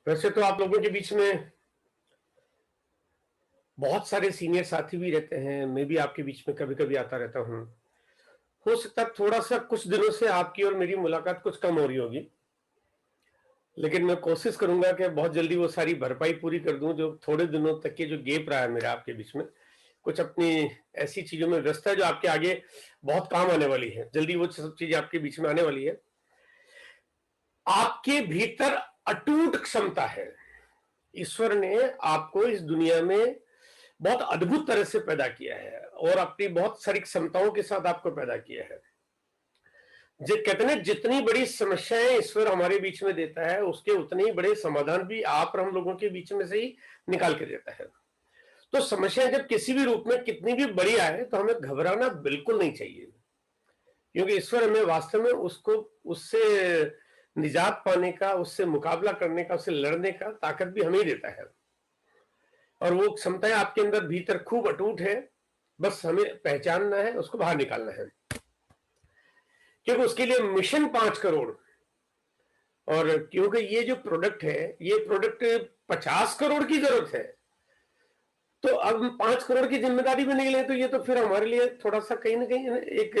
वैसे तो आप लोगों के बीच में बहुत सारे सीनियर साथी भी रहते हैं, मैं भी आपके बीच में कभी-कभी आता रहता हूँ। हो सकता है थोड़ा-सा कुछ दिनों से आपकी और मेरी मुलाकात कुछ कम हो रही होगी, लेकिन मैं कोशिश करूँगा कि बहुत जल्दी वो सारी भरपाई पूरी कर दूँ, जो थोड़े दिनों तक के जो गैप रहा है मेरा आपके बीच में। कुछ अपनी ऐसी चीज़ों में व्यस्त है जो आपके आगे बहुत काम आने वाली है। जल्दी वो सब चीज़ें आपके बीच में आने वाली है। आपके भीतर अटूट क्षमता है। ईश्वर ने आपको इस दुनिया में बहुत अद्भुत तरह से पैदा किया है और अपनी बहुत सारी क्षमताओं के साथ आपको पैदा किया है। जो कहते हैं जितनी बड़ी समस्याएं ईश्वर हमारे बीच में देता है, उसके उतने ही बड़े समाधान भी आप और हम लोगों के बीच में से ही निकाल के देता है। तो समस्याएं जब किसी भी रूप में कितनी भी बड़ी आए तो हमें घबराना बिल्कुल नहीं चाहिए, क्योंकि ईश्वर हमें वास्तव में उसको उससे निजात पाने का, उससे मुकाबला करने का, उससे लड़ने का ताकत भी हमें ही देता है। और वो क्षमताएं आपके अंदर भीतर खूब अटूट है, बस हमें पहचानना है, उसको बाहर निकालना है। क्योंकि उसके लिए मिशन 5 करोड़, और क्योंकि ये जो प्रोडक्ट है, ये प्रोडक्ट 50 करोड़ की जरूरत है, तो अब 5 करोड़ की जिम्मेदारी में निकले तो ये तो फिर हमारे लिए थोड़ा सा कहीं ना कहीं एक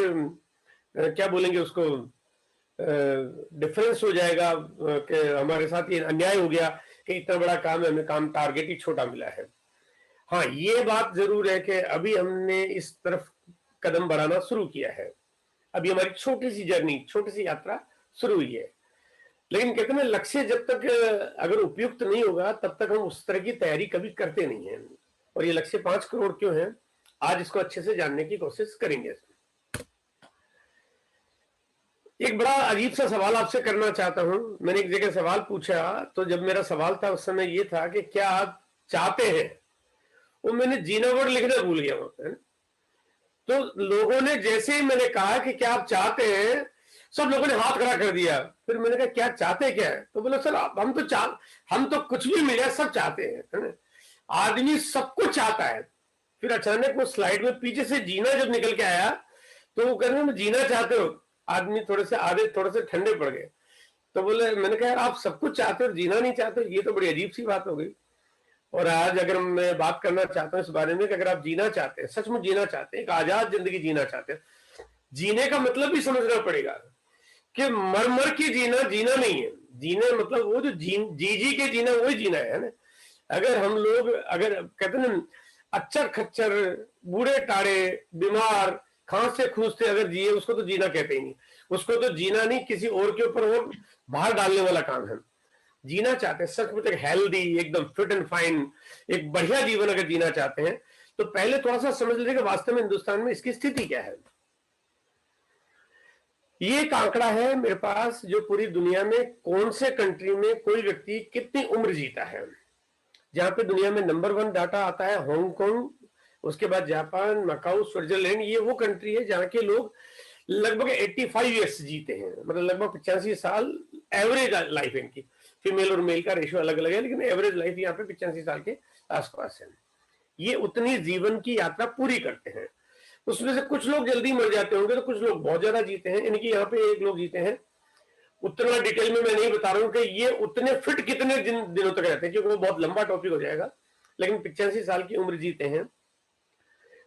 क्या बोलेंगे उसको, डिफरेंस हो जाएगा कि हमारे साथ ये अन्याय हो गया कि इतना बड़ा काम है, हमें काम टारगेट ही छोटा मिला है। हाँ, ये बात जरूर है कि अभी हमने इस तरफ कदम बढ़ाना शुरू किया है। अभी हमारी छोटी सी जर्नी, छोटी सी यात्रा शुरू हुई है, लेकिन कहते हैं लक्ष्य जब तक अगर उपयुक्त नहीं होगा तब तक हम उस तरह की तैयारी कभी करते नहीं है। और ये लक्ष्य 5 करोड़ क्यों है, आज इसको अच्छे से जानने की कोशिश करेंगे। एक बड़ा अजीब सा सवाल आपसे करना चाहता हूं। मैंने एक जगह सवाल पूछा, तो जब मेरा सवाल था उस समय ये था कि क्या आप चाहते हैं, वो मैंने जीना वर्ड लिखना भूल गया वहां पे। तो लोगों ने जैसे ही मैंने कहा कि क्या आप चाहते हैं, सब लोगों ने हाथ खड़ा कर दिया। फिर मैंने कहा क्या चाहते क्या है, तो बोले सर हम तो कुछ भी मिल जाए सब चाहते हैं, है ना? आदमी सब कुछ चाहता है। फिर अचानक वो स्लाइड में पीछे से जीना जब निकल के आया, तो वो कह रहे हैं जीना चाहते हो। आदमी थोड़े से आधे थोड़े से ठंडे पड़ गए। तो बोले, मैंने कहा यार आप सब कुछ चाहते हो, जीना नहीं चाहते, ये तो बड़ी अजीब सी बात हो गई। और आज अगर मैं बात करना चाहता हूं इस बारे में कि अगर आप जीना चाहते हैं, सचमुच जीना चाहते हैं, एक आजाद जिंदगी जीना चाहते हैं, जीने का मतलब भी समझना पड़ेगा कि मर मर के जीना जीना नहीं है। जीने मतलब वो जो जी के जीना, वही जीना है ना। अगर हम लोग, अगर कहते हैं ना, अच्चर खच्चर, बूढ़े टाड़े, बीमार, खांसते खूंसते अगर जिए, उसको तो जीना कहते ही नहीं। उसको तो जीना नहीं, किसी और के ऊपर और बाहर डालने वाला काम है। जीना चाहते हैं सचमुच एक हेल्दी, एकदम फिट एंड फाइन, एक बढ़िया जीवन अगर जीना चाहते हैं, तो पहले थोड़ा सा समझ लीजिए कि वास्तव में हिंदुस्तान में इसकी स्थिति क्या है। ये एक आंकड़ा है मेरे पास जो पूरी दुनिया में कौन से कंट्री में कोई व्यक्ति कितनी उम्र जीता है। जहां पे दुनिया में नंबर 1 डाटा आता है हांगकांग, उसके बाद जापान, मकाऊ, स्विट्जरलैंड। ये वो कंट्री है जहां के लोग लगभग 85 ईयर्स जीते हैं, मतलब लगभग 85 साल एवरेज लाइफ है इनकी। फीमेल और मेल का रेशियो अलग अलग है, लेकिन एवरेज लाइफ यहाँ पे 85 साल के आसपास है। ये उतनी जीवन की यात्रा पूरी करते हैं। उसमें से कुछ लोग जल्दी मर जाते होंगे, तो कुछ लोग बहुत ज्यादा जीते हैं। इनकी यहाँ पे एक लोग जीते हैं, उतना डिटेल में मैं नहीं बता रहा हूँ कि ये उतने फिट कितने दिनों तक रहते हैं, क्योंकि वो बहुत लंबा टॉपिक हो जाएगा, लेकिन 85 साल की उम्र जीते हैं।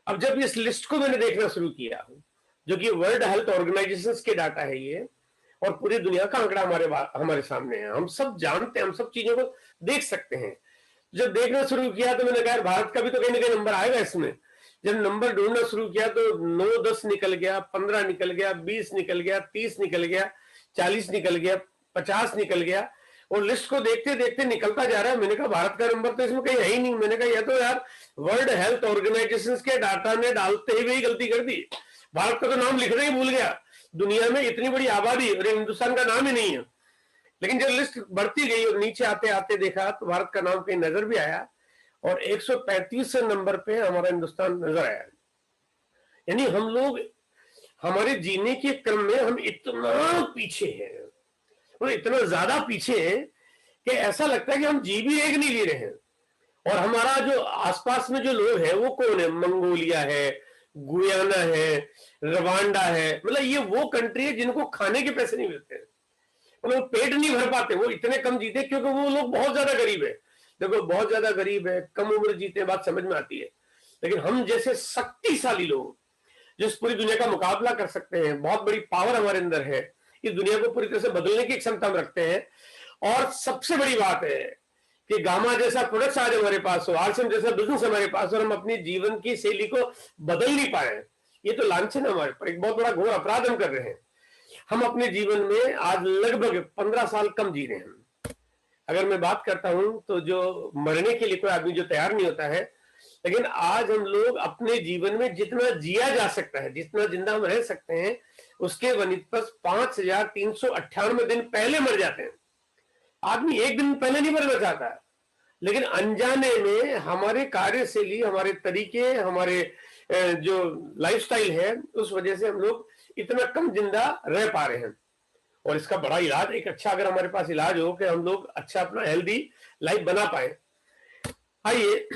अब जब इस लिस्ट को मैंने देखना शुरू किया, जो कि वर्ल्ड हेल्थ ऑर्गेनाइजेशन के डाटा है ये, और पूरी दुनिया का आंकड़ा हमारे सामने है, हम सब जानते हैं, हम सब चीजों को देख सकते हैं। जब देखना शुरू किया तो मैंने कहा भारत का भी तो कहीं ना कहीं नंबर आएगा इसमें। जब नंबर ढूंढना शुरू किया तो 9-10 निकल गया, 15 निकल गया, 20 निकल गया, 30 निकल गया, 40 निकल गया, 50 निकल गया, और लिस्ट को देखते देखते निकलता जा रहा है। मैंने कहा भारत का नंबर तो इसमें कहीं है ही नहीं। मैंने कहा यह तो यार वर्ल्ड हेल्थ ऑर्गेनाइजेशन के डाटा ने डालते हुए ही गलती कर दी। भारत का तो नाम लिखना ही भूल गया। दुनिया में इतनी बड़ी आबादी और हिंदुस्तान का नाम ही नहीं है। लेकिन जब लिस्ट बढ़ती गई और नीचे आते आते देखा तो भारत का नाम कहीं नजर भी आया, और 135 नंबर पे हमारा हिंदुस्तान नजर आया। यानी हम लोग हमारे जीने के क्रम में हम इतना पीछे हैं, और इतना ज्यादा पीछे हैं कि ऐसा लगता है कि हम जी भी एक नहीं ले रहे हैं। और हमारा जो आसपास में जो लोग हैं वो कौन है, मंगोलिया है, गुयाना है, रवांडा है, मतलब ये वो कंट्री है जिनको खाने के पैसे नहीं मिलते हैं। लोग पेट नहीं भर पाते, वो इतने कम जीते क्योंकि वो लोग बहुत ज्यादा गरीब है। देखो बहुत ज्यादा गरीब है, कम उम्र जीते, बात समझ में आती है। लेकिन हम जैसे शक्तिशाली लोग जो इस पूरी दुनिया का मुकाबला कर सकते हैं, बहुत बड़ी पावर हमारे अंदर है, इस दुनिया को पूरी तरह से बदलने की क्षमता हम रखते हैं। और सबसे बड़ी बात है कि गामा जैसा प्रोडक्ट्स आज हमारे पास हो, आरसीएम जैसा बिजनेस हमारे पास हो, और हम अपनी जीवन की शैली को बदल नहीं पाए, ये तो लांछन है हमारे पर, एक बहुत बड़ा घोर अपराध हम कर रहे हैं। हम अपने जीवन में आज लगभग 15 साल कम जी रहे हैं। अगर मैं बात करता हूं तो जो मरने के लिए कोई आदमी जो तैयार नहीं होता है, लेकिन आज हम लोग अपने जीवन में जितना जिया जा सकता है, जितना जिंदा हम रह सकते हैं, उसके वनिस्पत 5398 दिन पहले मर जाते हैं। आदमी एक दिन पहले नहीं मरना चाहता है, लेकिन अनजाने में हमारे कार्यशैली, हमारे तरीके, हमारे जो लाइफस्टाइल है, उस वजह से हम लोग इतना कम जिंदा रह पा रहे हैं। और इसका बड़ा इलाज, एक अच्छा अगर हमारे पास इलाज हो कि हम लोग अच्छा अपना हेल्दी लाइफ बना पाए। आइए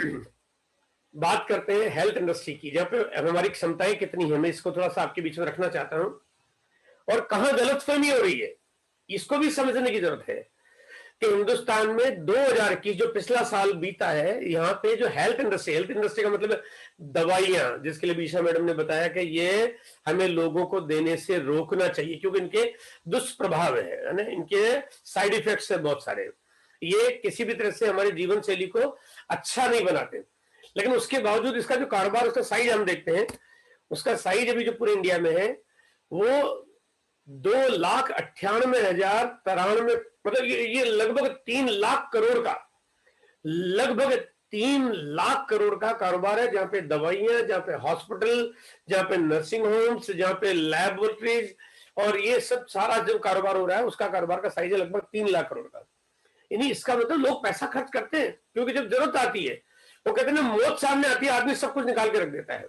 बात करते हैं हेल्थ इंडस्ट्री की, जहां पे हमारी क्षमताएं कितनी है, मैं इसको थोड़ा सा आपके बीच में रखना चाहता हूं। और कहां गलतफहमी हो रही है, इसको भी समझने की जरूरत है कि हिंदुस्तान में 2021 जो पिछला साल बीता है, यहाँ पे जो हेल्थ इंडस्ट्री का मतलब दवाइयां, जिसके लिए बीशा मैडम ने बताया कि ये हमें लोगों को देने से रोकना चाहिए क्योंकि इनके दुष्प्रभाव है ना, इनके साइड इफेक्ट्स है बहुत सारे, ये किसी भी तरह से हमारी जीवन शैली को अच्छा नहीं बनाते। लेकिन उसके बावजूद इसका जो कारोबार, उसका साइज हम देखते हैं, उसका साइज अभी जो पूरे इंडिया में है वो 2,98,093, मतलब ये लगभग 3 लाख करोड़ का, लगभग 3 लाख करोड़ का कारोबार है, जहां पे दवाइयां, जहां पे हॉस्पिटल, जहां पे नर्सिंग होम्स, जहां पे लैबोरेटरीज, और ये सब सारा जो कारोबार हो रहा है, उसका कारोबार का साइज है लगभग 3 लाख करोड़ का। यानी इसका मतलब लोग पैसा खर्च करते हैं क्योंकि जब जरूरत आती है, वो कहते हैं ना, मौत सामने आती है, आदमी सब कुछ निकाल के रख देता है।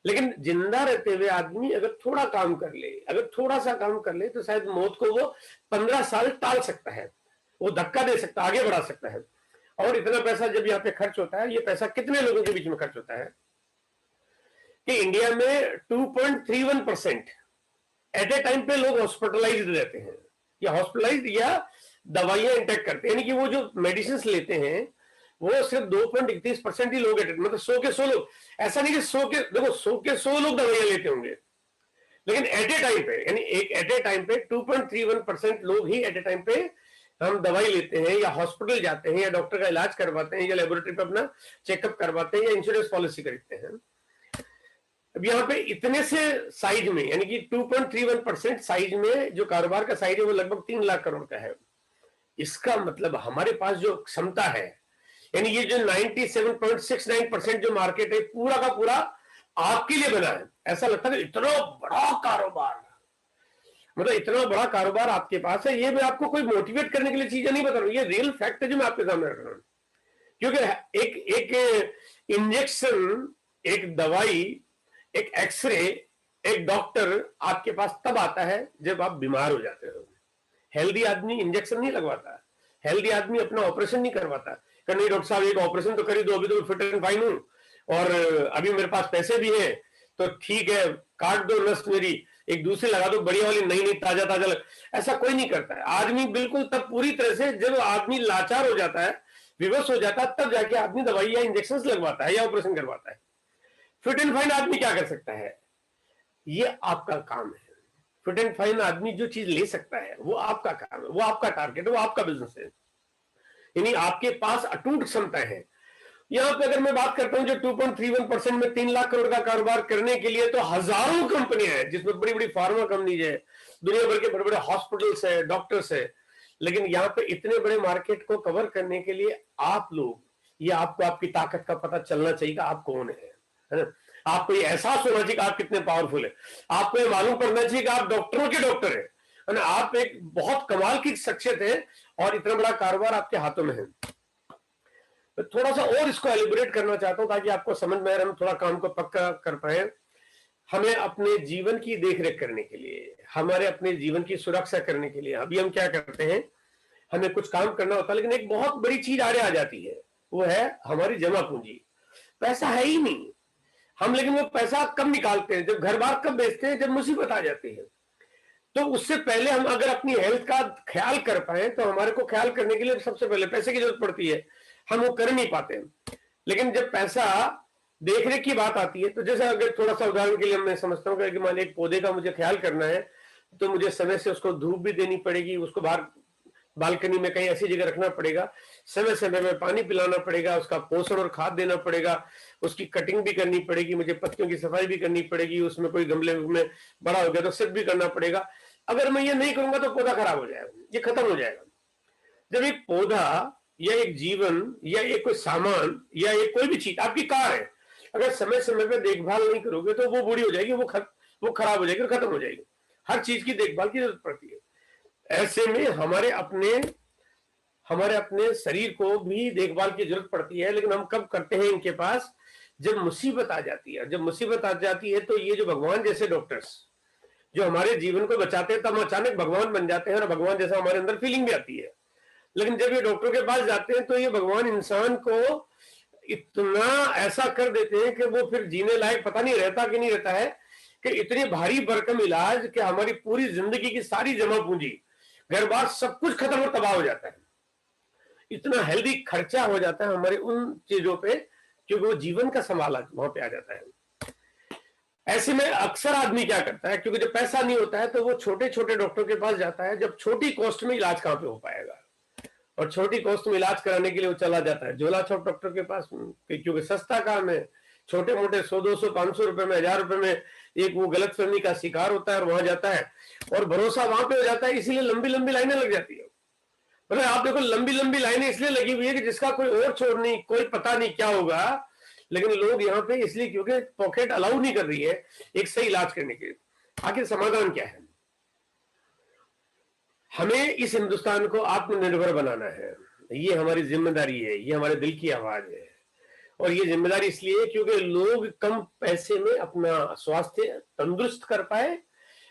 लेकिन जिंदा रहते हुए आदमी अगर थोड़ा काम कर ले, अगर थोड़ा सा काम कर ले, तो शायद मौत को वो 15 साल टाल सकता है, वो धक्का दे सकता है, आगे बढ़ा सकता है। और इतना पैसा जब यहाँ पे खर्च होता है, ये पैसा कितने लोगों के बीच में खर्च होता है कि इंडिया में 2.31% एट ए टाइम पे लोग हॉस्पिटलाइज्ड रहते हैं, या हॉस्पिटलाइज्ड या दवाइयां इंटेक करते हैं, यानी कि वो जो मेडिसिन लेते हैं वो सिर्फ 2.31% ही लोग, मतलब 100 के 100 लोग। ऐसा नहीं कि 100 के, देखो 100 के 100 लोग दवाइयां लेते होंगे, लेकिन एट ए टाइम पे, यानी एक एट ए टाइम पे 2.31% लोग ही एट ए टाइम पे हम दवाई लेते हैं, या हॉस्पिटल जाते हैं, या डॉक्टर का इलाज करवाते हैं, या लेबोरेटरी पे अपना चेकअप करवाते हैं, या इंश्योरेंस पॉलिसी खरीदते हैं। अब यहाँ पे इतने से साइज में, यानी कि 2.31% साइज में जो कारोबार का साइज है वो लगभग 3 लाख करोड़ का है। इसका मतलब हमारे पास जो क्षमता है, यानी ये जो 97.69% जो मार्केट है, पूरा का पूरा आपके लिए बना है। ऐसा लगता है इतना बड़ा कारोबार, मतलब इतना बड़ा कारोबार आपके पास है। ये मैं आपको कोई मोटिवेट करने के लिए चीजें नहीं बता रहा हूं, ये रियल फैक्ट है जो मैं आपके सामने रख रहा हूं। क्योंकि एक इंजेक्शन, एक दवाई, एक एक्सरे, एक डॉक्टर आपके पास तब आता है जब आप बीमार हो जाते हो। हेल्दी आदमी इंजेक्शन नहीं लगवाता, हेल्दी आदमी अपना ऑपरेशन नहीं करवाता, कि नहीं डॉक्टर साहब एक ऑपरेशन तो कर दो, अभी तो फिट एंड फाइन हूं और अभी मेरे पास पैसे भी हैं, तो ठीक है काट दो नस मेरी, एक दूसरी लगा दो बढ़िया वाली, नई नई ताजा ताजा लग। ऐसा कोई नहीं करता है। आदमी बिल्कुल तब पूरी तरह से जब आदमी लाचार हो जाता है, विवश हो जाता है, तब जाके आदमी दवाई या इंजेक्शन लगवाता है या ऑपरेशन करवाता है। फिट एंड फाइन आदमी क्या कर सकता है, ये आपका काम है। फिट एंड फाइन आदमी जो चीज ले सकता है वो आपका काम है, वो आपका टारगेट है, वो आपका बिजनेस है, यानी आपके पास अटूट क्षमता है। यहां पे अगर मैं बात करता हूं जो 2.31% में 3 लाख करोड़ का कारोबार करने के लिए तो हजारों कंपनियां हैं, जिसमें बड़ी बड़ी फार्मा कंपनीज है, दुनिया भर के बड़े बड़े हॉस्पिटल्स है, डॉक्टर्स है। लेकिन यहाँ पे इतने बड़े मार्केट को कवर करने के लिए आप लोग, ये आपको आपकी ताकत का पता चलना चाहिए कि आप कौन है ना। आपको ये एहसास होना चाहिए कि आप कितने पावरफुल है। आपको ये मालूम पड़ना चाहिए कि आप डॉक्टरों के डॉक्टर है ना, आप एक बहुत कमाल की शख्सियत है और इतना बड़ा कारोबार आपके हाथों में है। तो थोड़ा सा और इसको एलिब्रेट करना चाहता हूं ताकि आपको समझ में आए, हम थोड़ा काम को पक्का कर पाए। हमें अपने जीवन की देखरेख करने के लिए, हमारे अपने जीवन की सुरक्षा करने के लिए अभी हम क्या करते हैं, हमें कुछ काम करना होता है, लेकिन एक बहुत बड़ी चीज आगे आ जाती है, वो है हमारी जमा पूंजी। पैसा है ही नहीं हम, लेकिन वो पैसा कब निकालते हैं, जब घर बार कब बेचते हैं, जब मुसीबत आ जाती है। तो उससे पहले हम अगर अपनी हेल्थ का ख्याल कर पाए तो हमारे को ख्याल करने के लिए सबसे पहले पैसे की जरूरत पड़ती है, हम वो कर नहीं पाते। लेकिन जब पैसा देखने की बात आती है तो जैसे अगर थोड़ा सा उदाहरण के लिए मैं समझता हूँ कि मान लीजिए एक पौधे का मुझे ख्याल करना है तो मुझे समय से उसको धूप भी देनी पड़ेगी, उसको बाहर बालकनी में कहीं ऐसी जगह रखना पड़ेगा, समय समय में पानी पिलाना पड़ेगा, उसका पोषण और खाद देना पड़ेगा, उसकी कटिंग भी करनी पड़ेगी, मुझे पत्तियों की सफाई भी करनी पड़ेगी, उसमें कोई गमले में बड़ा हो गया तो सेट भी करना पड़ेगा। अगर मैं ये नहीं करूंगा तो पौधा खराब हो जाएगा, ये खत्म हो जाएगा। जब एक पौधा या एक जीवन या एक कोई सामान या एक कोई भी चीज, आपकी कार है, अगर समय समय पर देखभाल नहीं करोगे तो वो बूढ़ी हो जाएगी, वो खराब हो जाएगी और खत्म हो जाएगी। हर चीज की देखभाल की जरूरत पड़ती है। ऐसे में हमारे अपने शरीर को भी देखभाल की जरूरत पड़ती है, लेकिन हम कब करते हैं इनके पास, जब मुसीबत आ जाती है। जब मुसीबत आ जाती है तो ये जो भगवान जैसे डॉक्टर्स जो हमारे जीवन को बचाते हैं, तब हम अचानक भगवान बन जाते हैं और भगवान जैसा हमारे अंदर फीलिंग भी आती है। लेकिन जब ये डॉक्टर के पास जाते हैं तो ये भगवान इंसान को इतना ऐसा कर देते हैं कि वो फिर जीने लायक पता नहीं रहता कि नहीं रहता है, कि इतनी भारी भरकम इलाज कि हमारी पूरी जिंदगी की सारी जमा पूंजी, घर बार सब कुछ खत्म और तबाह हो जाता है। इतना हेल्दी खर्चा हो जाता है हमारे उन चीजों पे, क्योंकि वो जीवन का सवाल वहां पे आ जाता है। ऐसे में अक्सर आदमी क्या करता है, क्योंकि जब पैसा नहीं होता है तो वो छोटे छोटे डॉक्टर के पास जाता है। जब छोटी कॉस्ट में इलाज कहां पे हो पाएगा, और छोटी कॉस्ट में इलाज कराने के लिए वो चला जाता है झोला छाप डॉक्टर के पास, क्योंकि सस्ता काम है। छोटे मोटे 100-200 500 रुपए में, 1000 रुपए में एक वो गलतफहमी का शिकार होता है और वहां जाता है और भरोसा वहां पे हो जाता है, इसीलिए लंबी लंबी लाइनें लग जाती है। मतलब आप देखो, लंबी लंबी लाइनें इसलिए लगी हुई है कि जिसका कोई और छोर नहीं, कोई पता नहीं क्या होगा, लेकिन लोग यहाँ पे इसलिए क्योंकि पॉकेट अलाउ नहीं कर रही है एक सही इलाज करने के लिए। आखिर समाधान क्या है? हमें इस हिंदुस्तान को आत्मनिर्भर बनाना है, ये हमारी जिम्मेदारी है, ये हमारे दिल की आवाज है। और ये जिम्मेदारी इसलिए क्योंकि लोग कम पैसे में अपना स्वास्थ्य तंदुरुस्त कर पाए,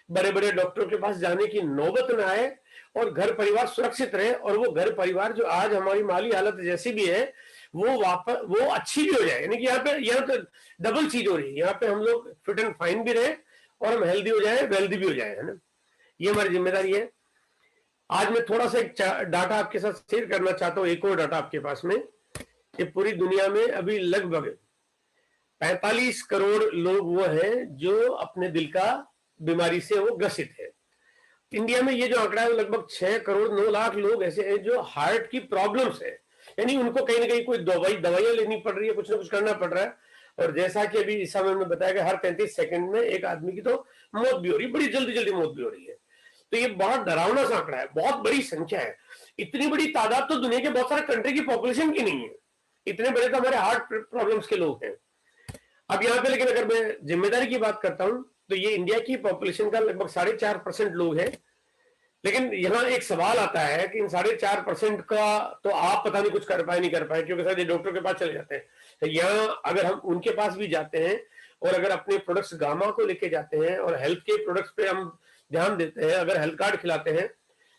बड़े बड़े डॉक्टरों के पास जाने की नौबत न आए, और घर परिवार सुरक्षित रहे, और वो घर परिवार जो आज हमारी माली हालत जैसी भी है वो अच्छी भी हो जाए। यानी कि यहाँ पे डबल चीज हो रही है, यहाँ पे हम लोग फिट एंड फाइन भी रहे और हम हेल्दी हो जाए, वेल्दी भी हो जाए, है ना। ये हमारी जिम्मेदारी है। आज मैं थोड़ा सा एक डाटा आपके साथ शेयर करना चाहता हूँ, एक और डाटा आपके पास में, कि पूरी दुनिया में अभी लगभग 45 करोड़ लोग वो हैं जो अपने दिल का बीमारी से वो ग्रसित है। इंडिया में ये जो आंकड़ा है लगभग 6 करोड़ 9 लाख लोग ऐसे हैं जो हार्ट की प्रॉब्लम्स है, यानी उनको कहीं ना कहीं कोई दवाइयां लेनी पड़ रही है, कुछ ना कुछ करना पड़ रहा है। और जैसा कि अभी इस समय में बताया गया, हर 33 सेकंड में एक आदमी की तो मौत भी हो रही है, बड़ी जल्दी जल्दी मौत भी हो रही है। तो ये बहुत डरावना सा आंकड़ा है, बहुत बड़ी संख्या है। इतनी बड़ी तादाद तो दुनिया के बहुत सारे कंट्री की पॉपुलेशन की नहीं है, इतने बड़े तो हमारे हार्ट प्रॉब्लम्स के लोग हैं। अब यहाँ पे लेकिन अगर मैं जिम्मेदारी की बात करता हूं तो ये इंडिया की पॉपुलेशन का लगभग 4.5% लोग हैं। लेकिन यहाँ एक सवाल आता है कि इन 4.5% का तो आप पता नहीं कुछ कर पाए नहीं कर पाए, क्योंकि शायद डॉक्टर के पास चले जाते हैं। तो यहाँ अगर हम उनके पास भी जाते हैं और अगर अपने प्रोडक्ट्स गामा को लेके जाते हैं और हेल्थ के प्रोडक्ट्स पे हम ध्यान देते हैं, अगर हेल्थ कार्ड खिलाते हैं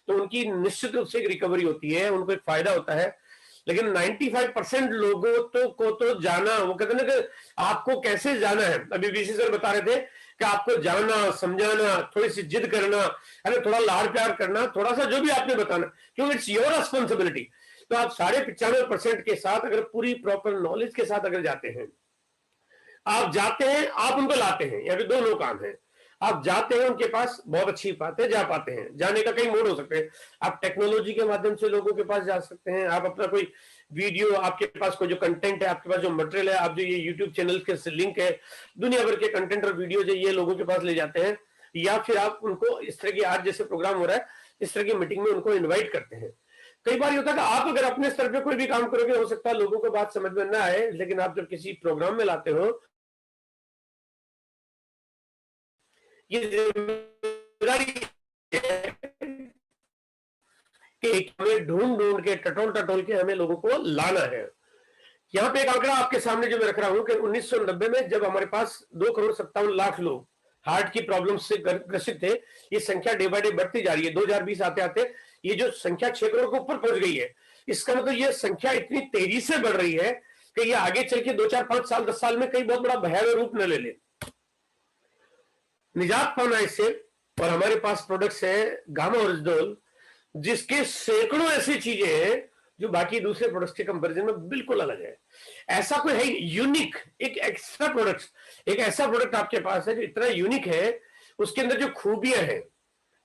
तो उनकी निश्चित रूप से एक रिकवरी होती है, उनको एक फायदा होता है। लेकिन 95% लोगों को तो जाना, वो कहते हैं ना कि आपको कैसे जाना है। अभी वीसी सर बता रहे थे कि आपको जाना, समझाना, थोड़ी सी जिद करना, अरे थोड़ा लाड़ प्यार करना, थोड़ा सा जो भी आपने बताना, क्योंकि इट्स योर रिस्पॉन्सिबिलिटी। तो आप 95% के साथ अगर पूरी प्रॉपर नॉलेज के साथ अगर जाते हैं, आप जाते हैं, आप उनको लाते हैं, या फिर दोनों काम है। आप जाते हैं उनके पास, बहुत अच्छी बात है, जा पाते हैं। जाने का कई मोड हो सकते हैं, आप टेक्नोलॉजी के माध्यम से लोगों के पास जा सकते हैं, आप अपना कोई वीडियो, आपके पास कोई जो कंटेंट है, आपके पास जो मटेरियल है, आप जो ये यूट्यूब चैनल के लिंक है, दुनिया भर के कंटेंट और वीडियो जो ये लोगों के पास ले जाते हैं, या फिर आप उनको इस तरह की, आज जैसे प्रोग्राम हो रहा है, इस तरह की मीटिंग में उनको इन्वाइट करते हैं। कई बार होता है कि आप अगर अपने स्तर पे कोई भी काम करोगे, हो सकता है लोगों को बात समझ में ना आए, लेकिन आप जब किसी प्रोग्राम में लाते हो, ये जिम्मेदारी है कि हमें ढूंढ ढूंढ के, टटोल टटोल के हमें लोगों को लाना है। यहाँ पे एक आंकड़ा आपके सामने जो मैं रख रहा हूं कि 1990 में जब हमारे पास 2,57,00,000 लोग हार्ट की प्रॉब्लम से ग्रसित थे, ये संख्या डे बाय डे बढ़ती जा रही है। 2020 आते आते ये जो संख्या 6 करोड़ के ऊपर पहुंच गई है। इसका मतलब ये संख्या इतनी तेजी से बढ़ रही है कि ये आगे चल के 2, 4, 5 साल 10 साल में कई बहुत बड़ा भयावह रूप न ले ले। निजात पाना इससे और हमारे पास प्रोडक्ट्स है गामा ओरिजिनल, जिसके सैकड़ों ऐसी चीजें हैं जो बाकी दूसरे प्रोडक्ट्स के कंपैरिजन में बिल्कुल अलग है। ऐसा कोई है यूनिक, एक एक्स्ट्रा प्रोडक्ट, एक ऐसा प्रोडक्ट आपके पास है जो इतना यूनिक है, उसके अंदर जो खूबियां हैं।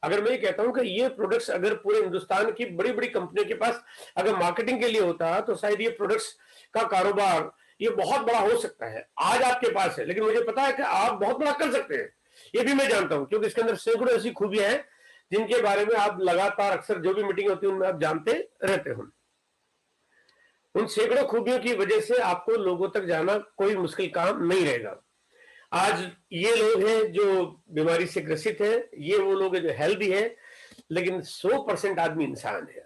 अगर मैं ये कहता हूं कि ये प्रोडक्ट्स अगर पूरे हिंदुस्तान की बड़ी बड़ी कंपनियों के पास अगर मार्केटिंग के लिए होता तो शायद ये प्रोडक्ट्स का कारोबार ये बहुत बड़ा हो सकता है। आज आपके पास है, लेकिन मुझे पता है कि आप बहुत बड़ा कर सकते हैं, ये भी मैं जानता हूं, क्योंकि इसके अंदर सैकड़ों ऐसी खूबियां हैं जिनके बारे में आप लगातार अक्सर जो भी मीटिंग होती है उनमें आप जानते रहते हो। उन सैकड़ों खूबियों की वजह से आपको लोगों तक जाना कोई मुश्किल काम नहीं रहेगा। आज ये लोग हैं जो बीमारी से ग्रसित है, ये वो लोग हैं जो हेल्दी है, लेकिन 100% आदमी इंसान है,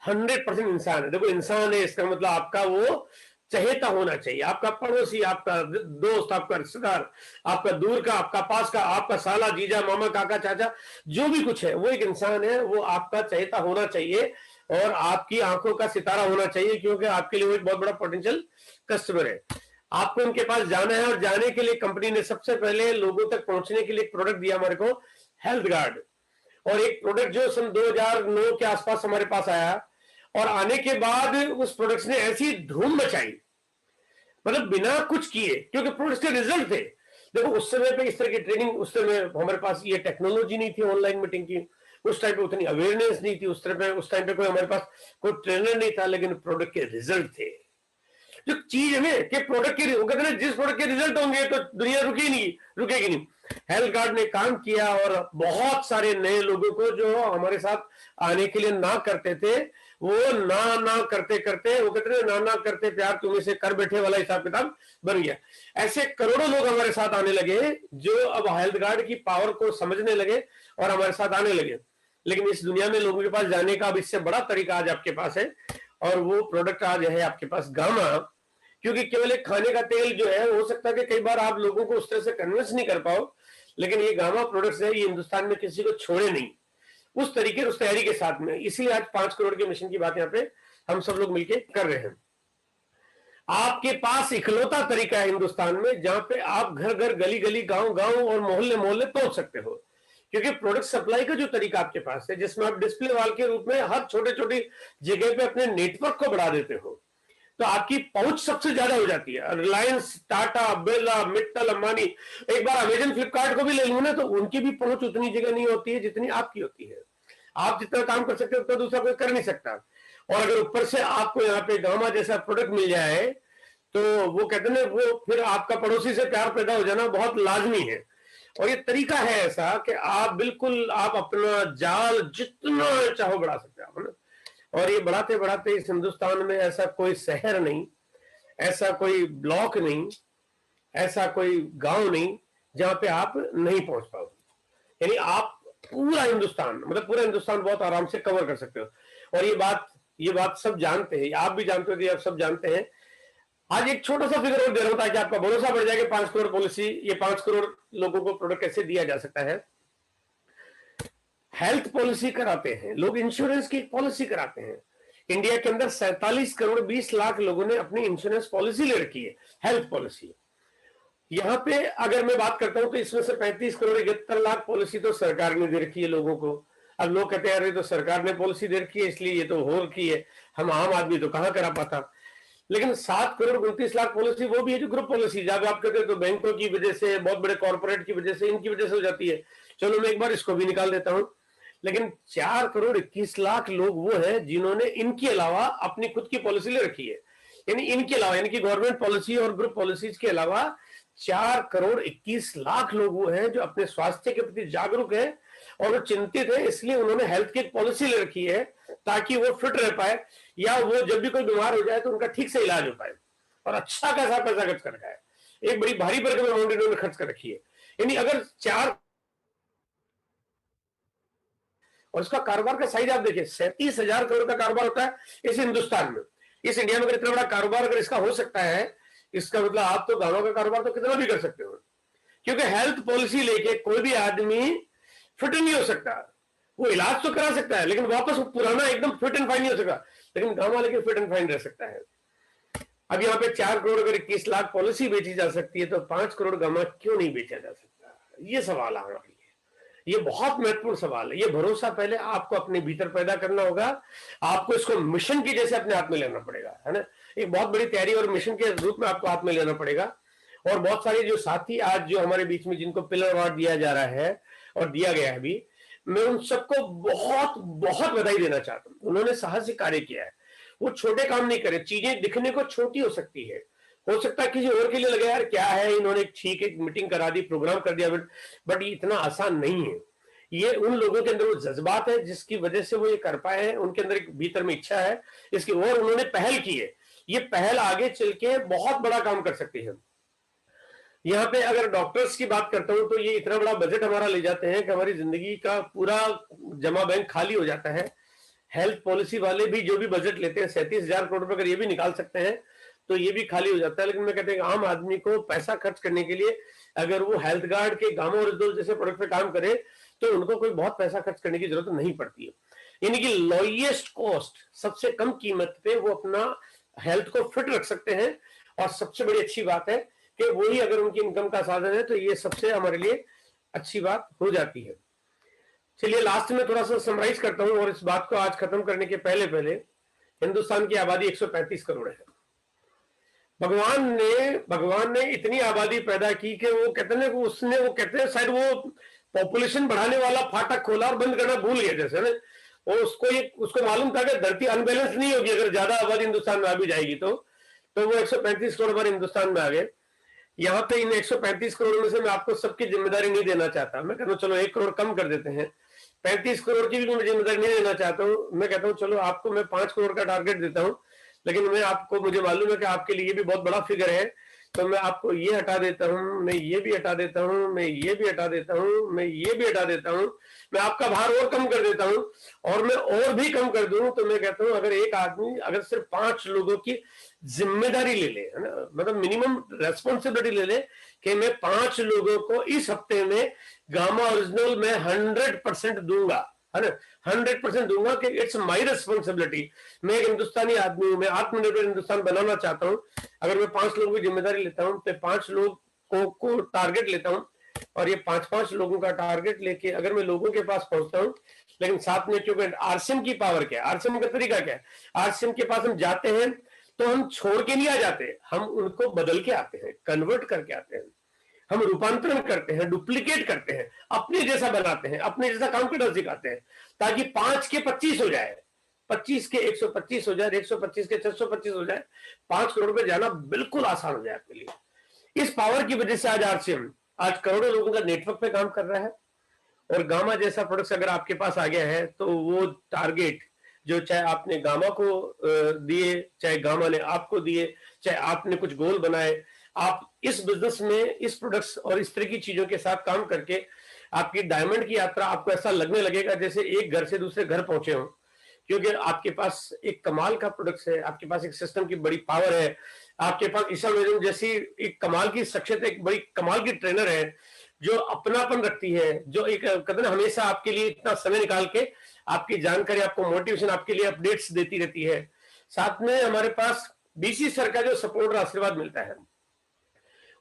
100% इंसान है। देखो इंसान है इसका मतलब आपका वो चहेता होना चाहिए, आपका पड़ोसी, आपका दोस्त, आपका रिश्तेदार, आपका दूर का, आपका पास का, आपका साला, जीजा, मामा, काका, चाचा, जो भी कुछ है वो एक इंसान है, वो आपका चहेता होना चाहिए और आपकी आंखों का सितारा होना चाहिए, क्योंकि आपके लिए वो एक बहुत बड़ा पोटेंशियल कस्टमर है। आपको उनके पास जाना है और जाने के लिए कंपनी ने सबसे पहले लोगों तक पहुंचने के लिए एक प्रोडक्ट दिया हमारे को, हेल्थ गार्ड। और एक प्रोडक्ट जो सन 2009 के आसपास हमारे पास आया, और आने के बाद उस प्रोडक्ट ने ऐसी धूम मचाई, मतलब बिना कुछ किए, क्योंकि प्रोडक्ट के रिजल्ट थे। देखो उस समय पे इस तरह की ट्रेनिंग, उस समय हमारे पास ये टेक्नोलॉजी नहीं थी ऑनलाइन मीटिंग की, उस टाइम पे उतनी अवेयरनेस नहीं थी, उस टाइम पे कोई हमारे पास कोई ट्रेनर नहीं था, लेकिन प्रोडक्ट के रिजल्ट थे। जो चीज है ना कि प्रोडक्ट के, वो कहते हैं जिस प्रोडक्ट के रिजल्ट होंगे तो दुनिया रुकेगी नहीं। हेल्थ गार्ड ने काम किया और बहुत सारे नए लोगों को जो हमारे साथ आने के लिए ना करते थे, वो ना करते करते, वो कहते हैं ना करते प्यार तुम्हें से कर बैठे वाला हिसाब किताब बन गया। ऐसे करोड़ों लोग हमारे साथ आने लगे जो अब हेल्थ गार्ड की पावर को समझने लगे और हमारे साथ आने लगे। लेकिन इस दुनिया में लोगों के पास जाने का अब इससे बड़ा तरीका आज आपके पास है, और वो प्रोडक्ट आज है आपके पास गामा। क्योंकि केवल एक खाने का तेल जो है, हो सकता है कि कई बार आप लोगों को उस तरह से कन्विंस नहीं कर पाओ, लेकिन ये गामा प्रोडक्ट्स है, ये हिंदुस्तान में किसी को छोड़े नहीं उस तरीके, उस तैयारी के साथ में। इसीलिए आज 5 करोड़ के मिशन की बात यहाँ पे हम सब लोग मिलकर कर रहे हैं। आपके पास इकलौता तरीका है हिंदुस्तान में जहां पे आप घर घर, गली गली, गांव गांव और मोहल्ले मोहल्ले पहुंच सकते हो, क्योंकि प्रोडक्ट सप्लाई का जो तरीका आपके पास है, जिसमें आप डिस्प्ले वाल के रूप में हर छोटे छोटी जगह पे अपने नेटवर्क को बढ़ा देते हो, तो आपकी पहुंच सबसे ज्यादा हो जाती है। रिलायंस, टाटा, बिरला, मित्तल, अंबानी, एक बार अमेजन, फ्लिपकार्ट को भी ले लूं ना, तो उनकी भी पहुंच उतनी जगह नहीं होती है जितनी आपकी होती है। आप जितना काम कर सकते हो उतना दूसरा कोई कर नहीं सकता। और अगर ऊपर से आपको यहाँ पे गामा जैसा प्रोडक्ट मिल जाए, तो वो कहते हैं वो फिर आपका पड़ोसी से प्यार पैदा हो जाना बहुत लाजमी है। और ये तरीका है ऐसा कि आप बिल्कुल, आप अपना जाल जितना चाहो बढ़ा सकते हो ना। और ये बढ़ाते बढ़ाते इस हिंदुस्तान में ऐसा कोई शहर नहीं, ऐसा कोई ब्लॉक नहीं, ऐसा कोई गांव नहीं जहां पे आप नहीं पहुंच पाओ। यानी आप पूरा हिंदुस्तान, मतलब पूरा हिंदुस्तान बहुत आराम से कवर कर सकते हो। और ये बात सब जानते हैं, आप भी जानते हो कि आप सब जानते हैं। आज एक छोटा सा फिगर और दे रहा हूं ताकि आपका भरोसा बढ़ जाए कि 5 करोड़ पॉलिसी, ये 5 करोड़ लोगों को प्रोडक्ट कैसे दिया जा सकता है। हेल्थ पॉलिसी कराते हैं लोग, इंश्योरेंस की पॉलिसी कराते हैं। इंडिया के अंदर 47 करोड़ 20 लाख लोगों ने अपनी इंश्योरेंस पॉलिसी ले रखी है, हेल्थ पॉलिसी। यहां पे अगर मैं बात करता हूं तो इसमें से 35 करोड़ 71 लाख पॉलिसी तो सरकार ने दे रखी है लोगों को। अब लोग कहते हैं अरे तो सरकार ने पॉलिसी दे रखी है इसलिए ये तो हो रखी है, हम आम आदमी तो कहां करा पाता। लेकिन 7 करोड़ 29 लाख पॉलिसी वो भी है जो ग्रुप पॉलिसी, जब आप कहते हैं तो बैंकों की वजह से, बहुत बड़े कॉर्पोरेट की वजह से, इनकी वजह से हो जाती है। चलो मैं एक बार इसको भी निकाल देता हूं। लेकिन 4 करोड़ 21 लाख लोग वो हैं जिन्होंने इनके अलावा अपनी खुद की पॉलिसी ले रखी है। यानी इनके अलावा, यानी कि गवर्नमेंट पॉलिसी और ग्रुप पॉलिसीज के अलावा 4 करोड़ 21 लाख लोग वो हैं जो अपने स्वास्थ्य के प्रति जागरूक हैं और वो चिंतित है, इसलिए उन्होंने हेल्थ की पॉलिसी ले रखी है ताकि वो फिट रह पाए, या वो जब भी कोई बीमार हो जाए तो उनका ठीक से इलाज हो पाए। और अच्छा खासा पैसा खर्च कर रखा है, एक बड़ी भारी भरकम अमाउंट इन्होंने खर्च कर रखी है। यानी अगर 4, और इसका कारोबार का साइज आप देखिए, 37,000 करोड़ का कारोबार होता है इस हिंदुस्तान में। इस इंडिया में अगर इतना बड़ा कारोबार अगर इसका हो सकता है, इसका मतलब आप तो गांवों का कारोबार तो कितना भी कर सकते हो। क्योंकि हेल्थ पॉलिसी लेके कोई भी आदमी फिट नहीं हो सकता। वो इलाज तो करा सकता है लेकिन वापस वो पुराना एकदम फिट एंड फाइन नहीं हो सकता, लेकिन गांव वाले के फिट एंड फाइन रह सकता है। अब यहाँ पे 4 करोड़ अगर 21 लाख पॉलिसी बेची जा सकती है तो 5 करोड़ गामा क्यों नहीं बेचा जा सकता, ये सवाल आ रहा है। ये बहुत महत्वपूर्ण सवाल है। ये भरोसा पहले आपको अपने भीतर पैदा करना होगा, आपको इसको मिशन की जैसे अपने हाथ में लेना पड़ेगा, है ना। एक बहुत बड़ी तैयारी और मिशन के रूप में आपको हाथ में लेना पड़ेगा। और बहुत सारे जो साथी आज जो हमारे बीच में जिनको पिलर अवार्ड दिया जा रहा है और दिया गया है अभी, मैं उन सबको बहुत बहुत बधाई देना चाहता हूँ। उन्होंने साहसिक कार्य किया है, वो छोटे काम नहीं करे। चीजें दिखने को छोटी हो सकती है, हो सकता है किसी और के लिए लगे यार क्या है, इन्होंने ठीक एक मीटिंग करा दी, प्रोग्राम कर दिया, बट ये इतना आसान नहीं है। ये उन लोगों के अंदर वो जज्बात है जिसकी वजह से वो ये कर पाए हैं, उनके अंदर एक भीतर में इच्छा है इसकी, और उन्होंने पहल की है। ये पहल आगे चल के बहुत बड़ा काम कर सकती है। यहाँ पे अगर डॉक्टर्स की बात करता हूं तो ये इतना बड़ा बजट हमारा ले जाते हैं कि हमारी जिंदगी का पूरा जमा बैंक खाली हो जाता है। हेल्थ पॉलिसी वाले भी जो भी बजट लेते हैं 37,000 करोड़ रुपए, अगर ये भी निकाल सकते हैं तो ये भी खाली हो जाता है। लेकिन मैं कहते हैं आम आदमी को पैसा खर्च करने के लिए अगर वो हेल्थ गार्ड के गामा ओरिजिनल जैसे प्रोडक्ट पे काम करे तो उनको कोई बहुत पैसा खर्च करने की जरूरत नहीं पड़ती है। यानी कि लोएस्ट कॉस्ट, सबसे कम कीमत पे वो अपना हेल्थ को फिट रख सकते हैं। और सबसे बड़ी अच्छी बात है कि वही अगर उनकी इनकम का साधन है तो ये सबसे हमारे लिए अच्छी बात हो जाती है। चलिए लास्ट में थोड़ा सा समराइज करता हूं और इस बात को आज खत्म करने के पहले पहले, हिंदुस्तान की आबादी 135 करोड़ है। भगवान ने इतनी आबादी पैदा की कि वो कहते हैं उसने, वो कहते हैं शायद वो पॉपुलेशन बढ़ाने वाला फाटक खोला और बंद करना भूल गए जैसे ना। वो उसको मालूम था कि धरती अनबैलेंस नहीं होगी अगर ज्यादा आबादी हिंदुस्तान में आ भी जाएगी तो वो 135 करोड़ हमारे हिंदुस्तान में आ गए। यहाँ पे इन 135 करोड़ में से मैं आपको सबकी जिम्मेदारी नहीं देना चाहता। मैं कहता हूँ चलो 1 करोड़ कम कर देते हैं, 35 करोड़ की भी मैं जिम्मेदारी नहीं देना चाहता हूँ। मैं कहता हूँ चलो आपको मैं 5 करोड़ का टारगेट देता हूँ, लेकिन मैं आपको, मुझे मालूम है कि आपके लिए ये भी बहुत बड़ा फिगर है, तो मैं आपको ये हटा देता हूँ, मैं ये भी हटा देता हूँ, मैं ये भी हटा देता हूँ, मैं ये भी हटा देता हूँ, मैं आपका भार और कम कर देता हूँ। और मैं और भी कम कर दूं तो मैं कहता हूँ अगर एक आदमी अगर सिर्फ 5 लोगों की जिम्मेदारी ले ले, है ना, मतलब मिनिमम रेस्पॉन्सिबिलिटी ले ले कि मैं 5 लोगों को इस हफ्ते में गामा ओरिजिनल में 100% दूंगा, है ना, 100% दूंगा कि इट्स माई रिस्पॉन्सिबिलिटी। मैं एक हिंदुस्तानी आदमी हूं, मैं आत्मनिर्भर हिंदुस्तान बनाना चाहता हूं। अगर मैं 5 लोगों की जिम्मेदारी लेता हूं तो 5 लोगों को टारगेट लेता हूं और ये 5-5 लोगों का टारगेट लेके अगर मैं लोगों के पास पहुंचता हूं, लेकिन साथ में क्योंकि आरसीएम की पावर क्या है, आरसीएम का तरीका क्या है, आरसीएम के पास हम जाते हैं तो हम छोड़ के नहीं आ जाते, हम उनको बदल के आते हैं, कन्वर्ट करके आते हैं, हम रूपांतरण करते हैं, डुप्लीकेट करते हैं, अपने जैसा बनाते हैं, अपने जैसा कॉन्फिडेंस दिखाते हैं, ताकि 5 के 25 हो जाए, 25 के 125 हो जाए, 125 के 625 हो जाए, 5 करोड़ पे जाना बिल्कुल आसान हो जाए आपके लिए। इस पावर की वजह से आज आरसीएम आज करोड़ों लोगों का नेटवर्क पे काम कर रहा है। और गामा जैसा प्रोडक्ट अगर आपके पास आ गया है तो वो टारगेट जो चाहे आपने गामा को दिए, चाहे गामा ने आपको दिए, चाहे आपने कुछ गोल बनाए, आप इस बिजनेस में इस प्रोडक्ट्स और इस तरह की चीजों के साथ काम करके आपकी डायमंड की यात्रा आपको ऐसा लगने लगेगा जैसे एक घर से दूसरे घर पहुंचे हो, क्योंकि आपके पास एक कमाल का प्रोडक्ट है, आपके पास एक सिस्टम की बड़ी पावर है, आपके पास ईशा मेरिन जैसी एक कमाल की शख्सियत, एक बड़ी कमाल की ट्रेनर है जो अपनापन रखती है, जो एक कदम हमेशा आपके लिए इतना समय निकाल के आपकी जानकारी, आपको मोटिवेशन, आपके लिए अपडेट्स देती रहती है। साथ में हमारे पास बीसी सर का जो सपोर्ट और आशीर्वाद मिलता है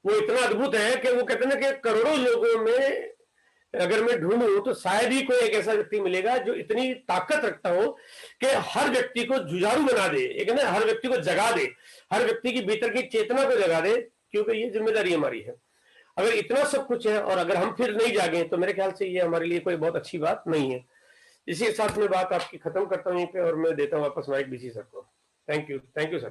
वो इतना अद्भुत है कि वो कहते हैं कि करोड़ों लोगों में अगर मैं ढूंढूं तो शायद ही कोई एक ऐसा व्यक्ति मिलेगा जो इतनी ताकत रखता हो कि हर व्यक्ति को जुझारू बना दे, एक ना हर व्यक्ति को जगा दे, हर व्यक्ति की भीतर की चेतना को जगा दे, क्योंकि ये जिम्मेदारी हमारी है। अगर इतना सब कुछ है और अगर हम फिर नहीं जागे तो मेरे ख्याल से ये हमारे लिए कोई बहुत अच्छी बात नहीं है। इसी के साथ मैं बात आपकी खत्म करता हूँ यहीं पे और मैं देता हूँ वापस माइक बीसी सर को। Thank you sir.